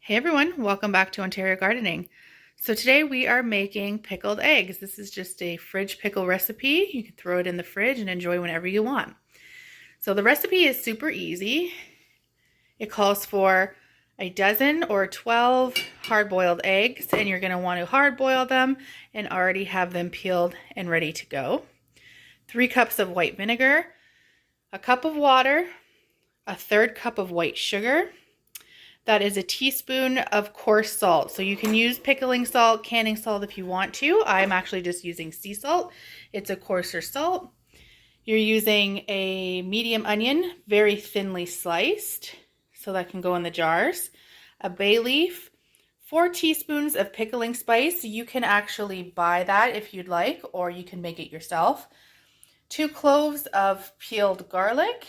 Hey everyone, welcome back to Ontario Gardening. So today we are making pickled eggs. This is just a fridge pickle recipe. You can throw it in the fridge and enjoy whenever you want. So the recipe is super easy. It calls for a dozen or 12 hard-boiled eggs, and you're going to want to hard-boil them and already have them peeled and ready to go. 3 cups of white vinegar, a cup of water, a 1/3 cup of white sugar. That is a teaspoon of coarse salt. So you can use pickling salt, canning salt if you want to. I'm actually just using sea salt. It's a coarser salt. You're using a medium onion, very thinly sliced, so that can go in the jars. A bay leaf, 4 teaspoons of pickling spice. You can actually buy that if you'd like, or you can make it yourself. 2 cloves of peeled garlic,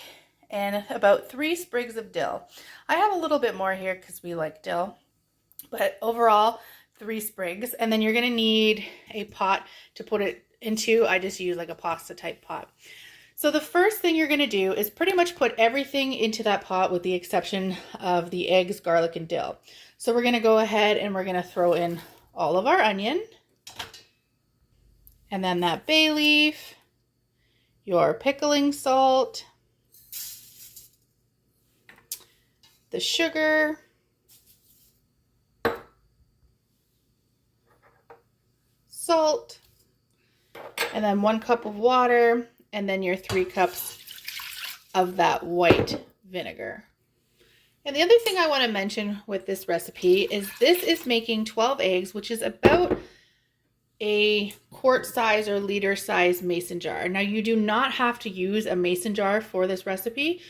and about 3 sprigs of dill. I have a little bit more here because we like dill, but overall 3 sprigs. And then you're going to need a pot to put it into. I just use like a pasta type pot. So the first thing you're going to do is pretty much put everything into that pot with the exception of the eggs, garlic, and dill. So we're going to go ahead and we're going to throw in all of our onion, and then that bay leaf, your pickling salt, the sugar, salt, and then 1 cup of water, and then your 3 cups of that white vinegar. And the other thing I want to mention with this recipe is this is making 12 eggs, which is about a quart size or liter size mason jar. Now you do not have to use a mason jar for this recipe.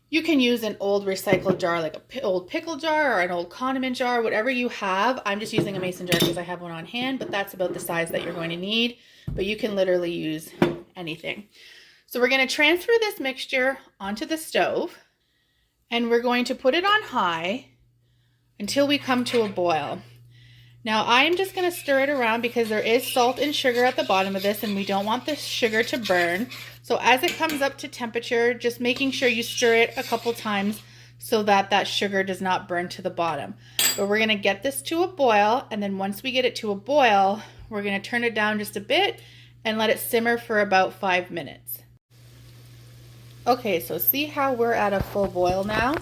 You can use an old recycled jar, like an old pickle jar or an old condiment jar, whatever you have. I'm just using a mason jar because I have one on hand, but that's about the size that you're going to need. But you can literally use anything. So we're going to transfer this mixture onto the stove, and we're going to put it on high until we come to a boil. Now I'm just going to stir it around because there is salt and sugar at the bottom of this, and we don't want the sugar to burn. So as it comes up to temperature, just making sure you stir it a couple times so that that sugar does not burn to the bottom. But we're going to get this to a boil, and then once we get it to a boil, we're going to turn it down just a bit and let it simmer for about 5 minutes. Okay, so see how we're at a full boil now?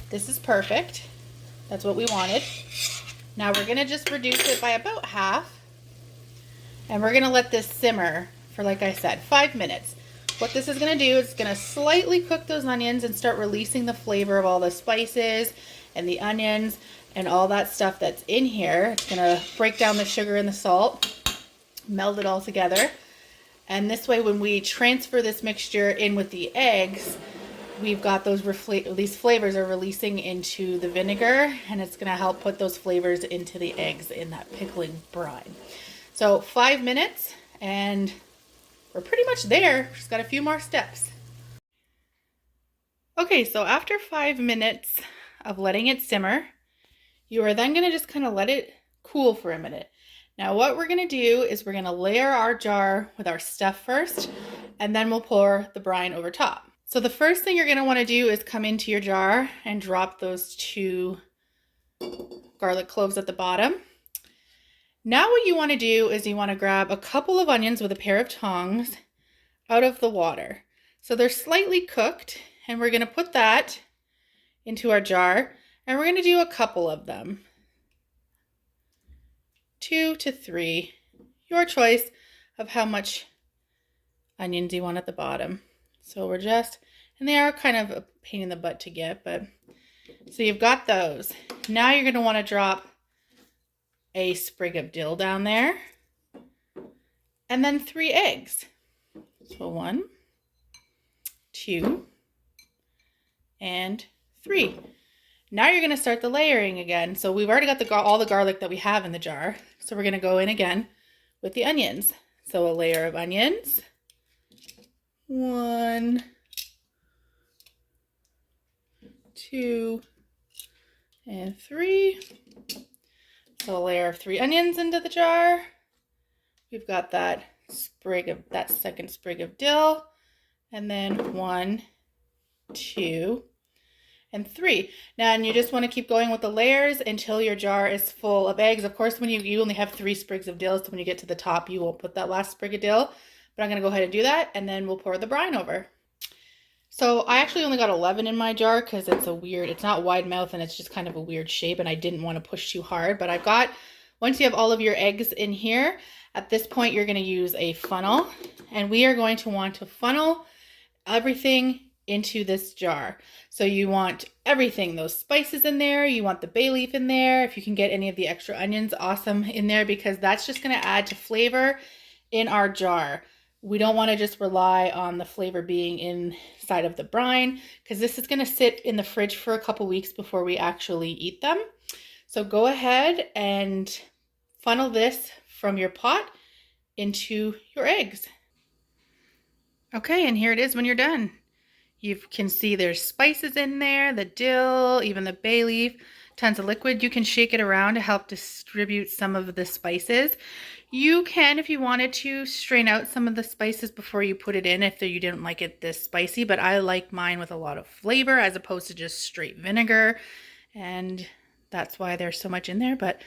This is perfect. That's what we wanted. Now we're going to just reduce it by about half, and we're going to let this simmer for, like I said, 5 minutes. What this is going to do is it's going to slightly cook those onions and start releasing the flavor of all the spices and the onions and all that stuff that's in here. It's going to break down the sugar and the salt, meld it all together. And this way, when we transfer this mixture in with the eggs, we've got these flavors are releasing into the vinegar, and it's going to help put those flavors into the eggs in that pickling brine. So 5 minutes, and we're pretty much there. Just got a few more steps. Okay, so after 5 minutes of letting it simmer, you are then going to just kind of let it cool for a minute. Now what we're going to do is we're going to layer our jar with our stuff first, and then we'll pour the brine over top. So the first thing you're going to want to do is come into your jar and drop those 2 garlic cloves at the bottom. Now what you want to do is you want to grab a couple of onions with a pair of tongs out of the water. So they're slightly cooked, and we're going to put that into our jar, and we're going to do a couple of them. 2 to 3, your choice of how much onions you want at the bottom. So we're just, and they are kind of a pain in the butt to get, but so you've got those. Now you're going to want to drop a sprig of dill down there, and then 3 eggs. So 1, 2, and 3. Now you're going to start the layering again. So we've already got all the garlic that we have in the jar. So we're going to go in again with the onions. So a layer of onions. 1, 2, and 3. So a layer of 3 onions into the jar. We've got that second sprig of dill, and then 1, 2, and 3. Now, and you just want to keep going with the layers until your jar is full of eggs. Of course, when you only have 3 sprigs of dill, so when you get to the top, you won't put that last sprig of dill. But I'm going to go ahead and do that, and then we'll pour the brine over. So I actually only got 11 in my jar because it's not wide mouth and it's just kind of a weird shape, and I didn't want to push too hard. But I've got, once you have all of your eggs in here, at this point you're going to use a funnel, and we are going to want to funnel everything into this jar. So you want everything, those spices in there, you want the bay leaf in there. If you can get any of the extra onions, awesome, in there, because that's just going to add to flavor in our jar. We don't want to just rely on the flavor being inside of the brine, because this is going to sit in the fridge for a couple weeks before we actually eat them. So go ahead and funnel this from your pot into your eggs. Okay, and here it is when you're done. You can see there's spices in there, the dill, even the bay leaf, tons of liquid. You can shake it around to help distribute some of the spices. You can, if you wanted to, strain out some of the spices before you put it in if you didn't like it this spicy, but I like mine with a lot of flavor as opposed to just straight vinegar, and that's why there's so much in there. But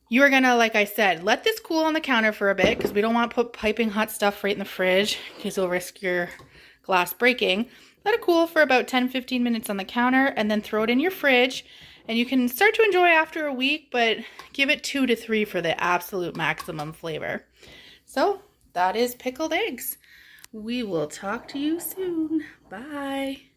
you are gonna, like I said, let this cool on the counter for a bit, because we don't want to put piping hot stuff right in the fridge because you'll risk your glass breaking. Let it cool for about 10-15 minutes on the counter, and then throw it in your fridge. And you can start to enjoy after a week, but give it 2 to 3 for the absolute maximum flavor. So that is pickled eggs. We will talk to you soon. Bye.